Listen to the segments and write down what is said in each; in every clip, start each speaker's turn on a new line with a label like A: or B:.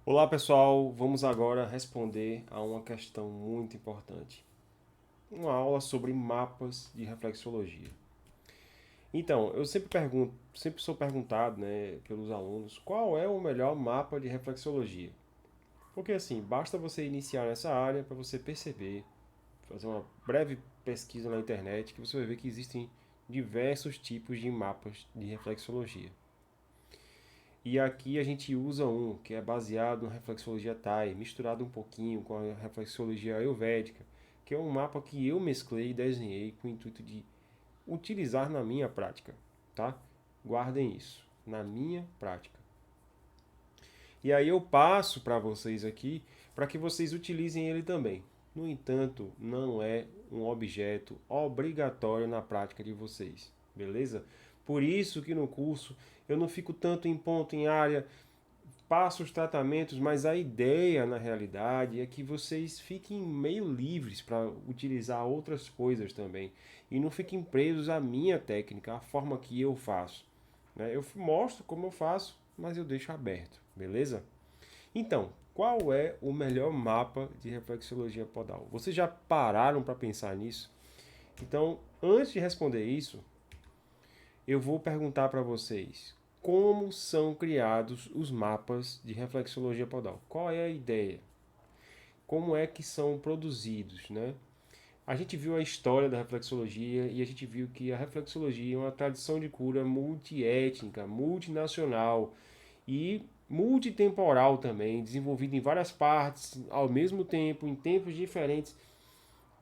A: Olá pessoal, vamos agora responder a uma questão muito importante. Uma aula sobre mapas de reflexologia. Então, eu sempre sou perguntado, né, pelos alunos, qual é o melhor mapa de reflexologia? Porque assim, basta você iniciar nessa área para você perceber, fazer uma breve pesquisa na internet, que você vai ver que existem diversos tipos de mapas de reflexologia. E aqui a gente usa um que é baseado na reflexologia Thai, misturado um pouquinho com a reflexologia ayurvédica, que é um mapa que eu mesclei e desenhei com o intuito de utilizar na minha prática, tá? Guardem isso, na minha prática. E aí eu passo para vocês aqui para que vocês utilizem ele também. No entanto, não é um objeto obrigatório na prática de vocês, beleza? Por isso que no curso eu não fico tanto em ponto em área, passo os tratamentos, mas a ideia na realidade é que vocês fiquem meio livres para utilizar outras coisas também e não fiquem presos à minha técnica, à forma que eu faço, né? Eu mostro como eu faço, mas eu deixo aberto, beleza? Então, qual é o melhor mapa de reflexologia podal? Vocês já pararam para pensar nisso? Então, antes de responder isso, eu vou perguntar para vocês como são criados os mapas de reflexologia podal. Qual é a ideia? Como é que são produzidos, né? A gente viu a história da reflexologia e a gente viu que a reflexologia é uma tradição de cura multiétnica, multinacional e multitemporal também, desenvolvida em várias partes ao mesmo tempo, em tempos diferentes,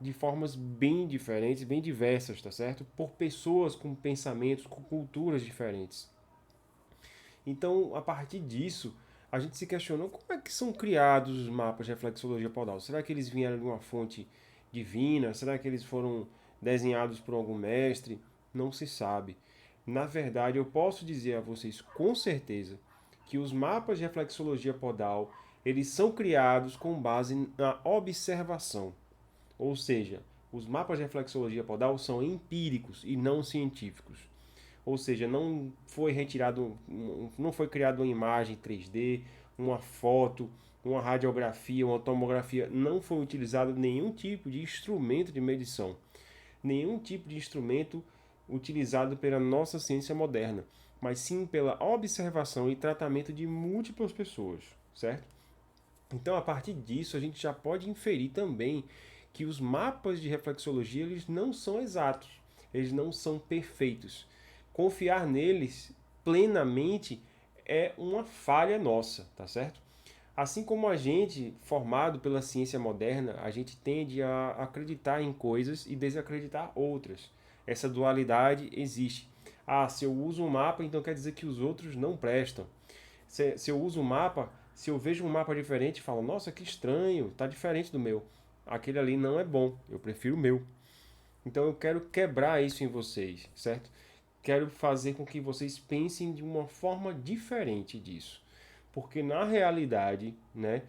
A: de formas bem diferentes, bem diversas, tá certo? Por pessoas com pensamentos, com culturas diferentes. Então, a partir disso, a gente se questionou como é que são criados os mapas de reflexologia podal. Será que eles vieram de uma fonte divina? Será que eles foram desenhados por algum mestre? Não se sabe. Na verdade, eu posso dizer a vocês com certeza que os mapas de reflexologia podal, eles são criados com base na observação. Ou seja, os mapas de reflexologia podal são empíricos e não científicos. Ou seja, não foi criada uma imagem 3D, uma foto, uma radiografia, uma tomografia, não foi utilizado nenhum tipo de instrumento de medição, nenhum tipo de instrumento utilizado pela nossa ciência moderna, mas sim pela observação e tratamento de múltiplas pessoas, certo? Então, a partir disso, a gente já pode inferir também que os mapas de reflexologia eles não são exatos, eles não são perfeitos. Confiar neles plenamente é uma falha nossa, tá certo? Assim como a gente, formado pela ciência moderna, a gente tende a acreditar em coisas e desacreditar outras. Essa dualidade existe. Ah, se eu uso um mapa, então quer dizer que os outros não prestam. Se eu uso um mapa, se eu vejo um mapa diferente, falo, nossa, que estranho, tá diferente do meu. Aquele ali não é bom, eu prefiro o meu. Então eu quero quebrar isso em vocês, certo? Quero fazer com que vocês pensem de uma forma diferente disso. Porque na realidade, né,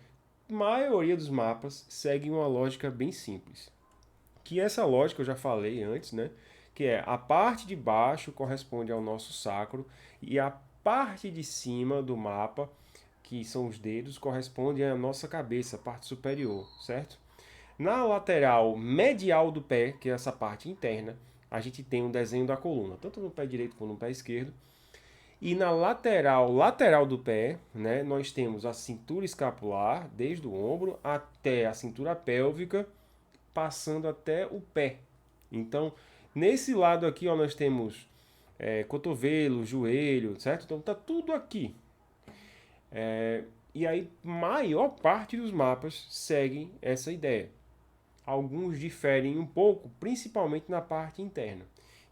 A: a maioria dos mapas segue uma lógica bem simples. Que essa lógica eu já falei antes, né? Que é a parte de baixo corresponde ao nosso sacro e a parte de cima do mapa, que são os dedos, corresponde à nossa cabeça, a parte superior, certo? Na lateral medial do pé, que é essa parte interna, a gente tem um desenho da coluna, tanto no pé direito como no pé esquerdo. E na lateral do pé, né, nós temos a cintura escapular, desde o ombro até a cintura pélvica, passando até o pé. Então, nesse lado aqui, ó, nós temos cotovelo, joelho, certo? Então tá tudo aqui. E aí, maior parte dos mapas seguem essa ideia. Alguns diferem um pouco, principalmente na parte interna.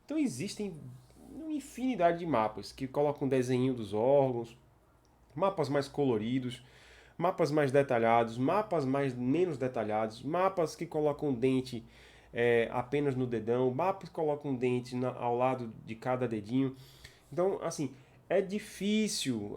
A: Então existem uma infinidade de mapas que colocam desenho dos órgãos, mapas mais coloridos, mapas mais detalhados, mapas mais menos detalhados, mapas que colocam dente apenas no dedão, mapas que colocam dente ao lado de cada dedinho. Então, assim, é difícil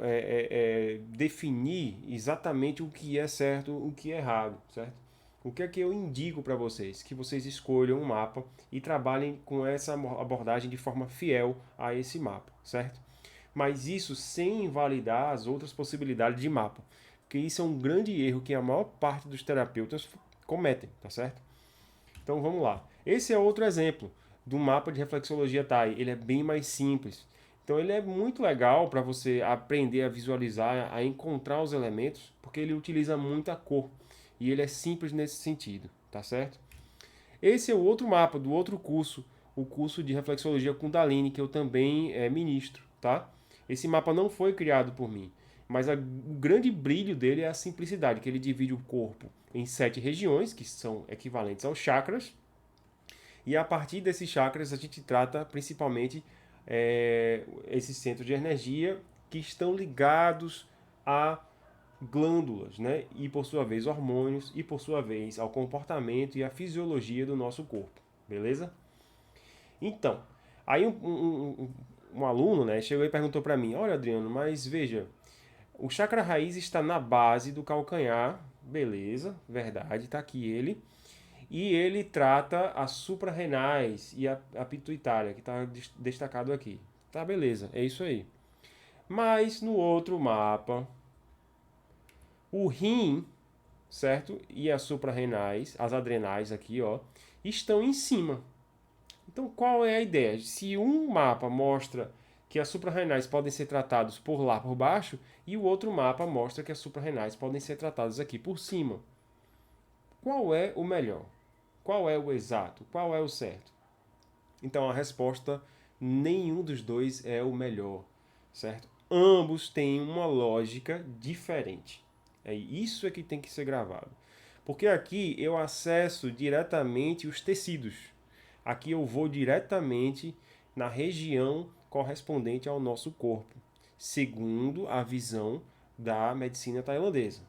A: definir exatamente o que é certo, o que é errado, certo? O que é que eu indico para vocês? Que vocês escolham um mapa e trabalhem com essa abordagem de forma fiel a esse mapa, certo? Mas isso sem invalidar as outras possibilidades de mapa. porque isso é um grande erro que a maior parte dos terapeutas cometem, tá certo? Então vamos lá. Esse é outro exemplo do mapa de reflexologia TAI. Ele é bem mais simples. Então ele é muito legal para você aprender a visualizar, a encontrar os elementos, porque ele utiliza muita cor e ele é simples nesse sentido, tá certo? Esse é o outro mapa do outro curso, o curso de reflexologia Kundalini, que eu também ministro, tá? Esse mapa não foi criado por mim, mas o grande brilho dele é a simplicidade, que ele divide o corpo em 7 regiões, que são equivalentes aos chakras, e a partir desses chakras a gente trata principalmente esses centros de energia que estão ligados a glândulas, né? E por sua vez hormônios, e por sua vez ao comportamento e à fisiologia do nosso corpo, beleza? Então, aí um aluno, né, chegou e perguntou para mim: olha, Adriano, mas veja, o chakra raiz está na base do calcanhar, beleza, verdade, tá aqui ele. E ele trata as suprarrenais e a pituitária, que está destacado aqui. Tá, beleza, é isso aí. Mas no outro mapa, o rim, certo? E as suprarrenais, as adrenais aqui, ó, estão em cima. Então, qual é a ideia? Se um mapa mostra que as suprarrenais podem ser tratados por lá, por baixo, e o outro mapa mostra que as suprarrenais podem ser tratadas aqui por cima. Qual é o melhor? Qual é o exato? Qual é o certo? Então, a resposta, nenhum dos dois é o melhor, certo? Ambos têm uma lógica diferente. É isso que tem que ser gravado. Porque aqui eu acesso diretamente os tecidos. Aqui eu vou diretamente na região correspondente ao nosso corpo, segundo a visão da medicina tailandesa.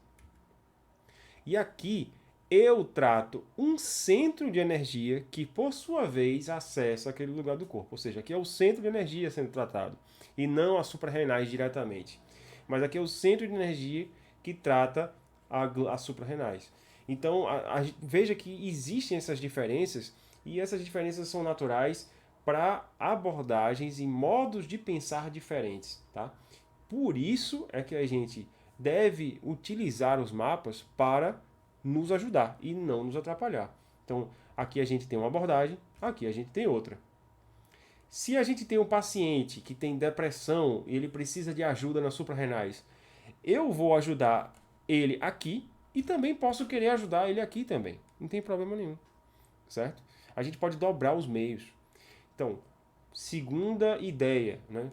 A: E aqui eu trato um centro de energia que, por sua vez, acessa aquele lugar do corpo. Ou seja, aqui é o centro de energia sendo tratado, e não as suprarrenais diretamente. Mas aqui é o centro de energia que trata as suprarrenais. Então, veja que existem essas diferenças, e essas diferenças são naturais para abordagens e modos de pensar diferentes. Tá? Por isso é que a gente deve utilizar os mapas para nos ajudar e não nos atrapalhar. Então, aqui a gente tem uma abordagem, aqui a gente tem outra. Se a gente tem um paciente que tem depressão e ele precisa de ajuda nas suprarrenais, eu vou ajudar ele aqui e também posso querer ajudar ele aqui também. Não tem problema nenhum, certo? A gente pode dobrar os meios. Então, segunda ideia, né?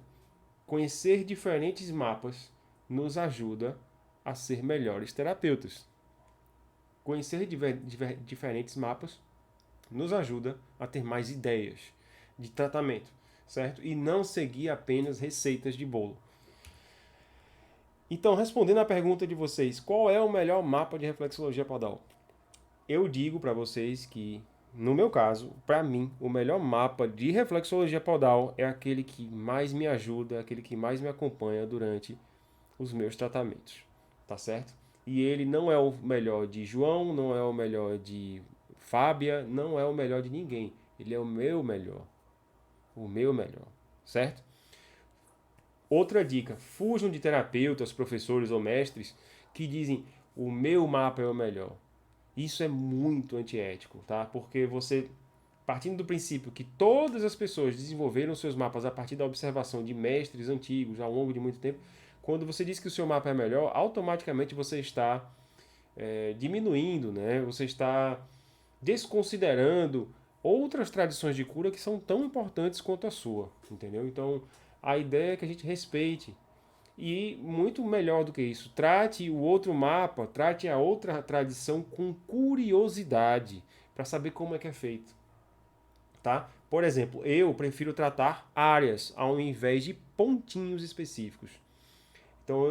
A: Conhecer diferentes mapas nos ajuda a ser melhores terapeutas. Conhecer diferentes mapas nos ajuda a ter mais ideias de tratamento, certo? E não seguir apenas receitas de bolo. Então, respondendo à pergunta de vocês, qual é o melhor mapa de reflexologia podal? Eu digo para vocês que, no meu caso, para mim, o melhor mapa de reflexologia podal é aquele que mais me ajuda, aquele que mais me acompanha durante os meus tratamentos, tá certo? E ele não é o melhor de João, não é o melhor de Fábia, não é o melhor de ninguém. Ele é o meu melhor. O meu melhor, certo? Outra dica, fujam de terapeutas, professores ou mestres que dizem o meu mapa é o melhor. Isso é muito antiético, tá? Porque você, partindo do princípio que todas as pessoas desenvolveram seus mapas a partir da observação de mestres antigos ao longo de muito tempo, quando você diz que o seu mapa é melhor, automaticamente você está diminuindo, né? Você está desconsiderando outras tradições de cura que são tão importantes quanto a sua, entendeu? Então, a ideia é que a gente respeite. E muito melhor do que isso, trate o outro mapa, trate a outra tradição com curiosidade, para saber como é que é feito. Tá? Por exemplo, eu prefiro tratar áreas ao invés de pontinhos específicos. Então,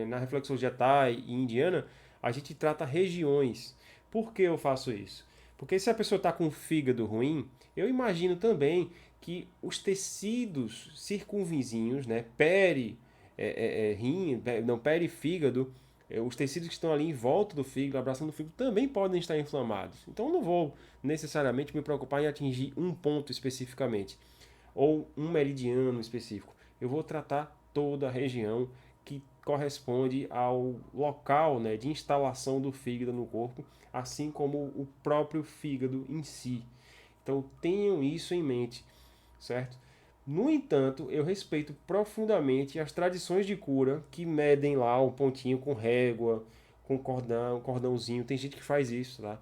A: na reflexologia Thai e indiana, a gente trata regiões. Por que eu faço isso? Porque se a pessoa está com o fígado ruim, eu imagino também que os tecidos circunvizinhos, né, rim, não, fígado, os tecidos que estão ali em volta do fígado, abraçando o fígado, também podem estar inflamados. Então, eu não vou necessariamente me preocupar em atingir um ponto especificamente, ou um meridiano específico. Eu vou tratar toda a região que corresponde ao local, né, de instalação do fígado no corpo, assim como o próprio fígado em si. Então tenham isso em mente, certo? No entanto, eu respeito profundamente as tradições de cura que medem lá um pontinho com régua, com cordão, um cordãozinho. Tem gente que faz isso, tá?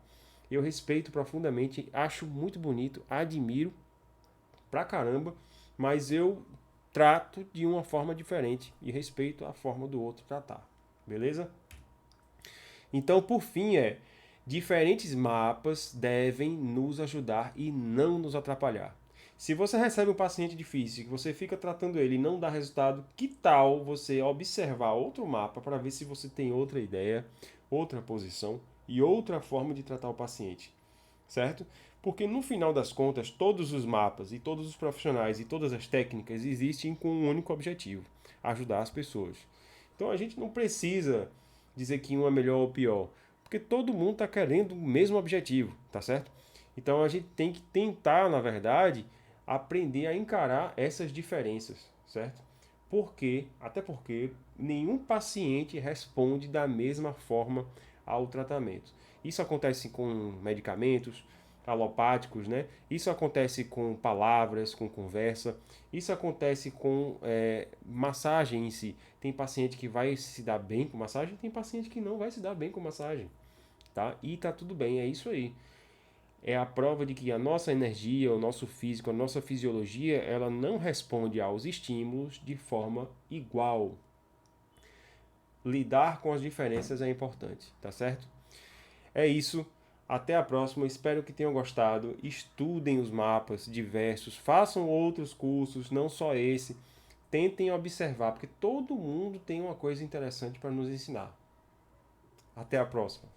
A: Eu respeito profundamente, acho muito bonito, admiro pra caramba, mas eu trato de uma forma diferente e respeito a forma do outro tratar, beleza? Então, por fim, diferentes mapas devem nos ajudar e não nos atrapalhar. Se você recebe um paciente difícil, que você fica tratando ele e não dá resultado, que tal você observar outro mapa para ver se você tem outra ideia, outra posição e outra forma de tratar o paciente, certo? Porque no final das contas, todos os mapas e todos os profissionais e todas as técnicas existem com um único objetivo: ajudar as pessoas. Então a gente não precisa dizer que um é melhor ou pior, porque todo mundo está querendo o mesmo objetivo, tá certo? Então a gente tem que tentar, na verdade, aprender a encarar essas diferenças, certo? Até porque nenhum paciente responde da mesma forma ao tratamento. Isso acontece com medicamentos alopáticos, né? Isso acontece com palavras, com conversa. Isso acontece com massagem em si. Tem paciente que vai se dar bem com massagem, tem paciente que não vai se dar bem com massagem, tá? E tá tudo bem, é isso aí. É a prova de que a nossa energia, o nosso físico, a nossa fisiologia, ela não responde aos estímulos de forma igual. Lidar com as diferenças é importante, tá certo? É isso. Até a próxima. Espero que tenham gostado. Estudem os mapas diversos. Façam outros cursos, não só esse. Tentem observar, porque todo mundo tem uma coisa interessante para nos ensinar. Até a próxima.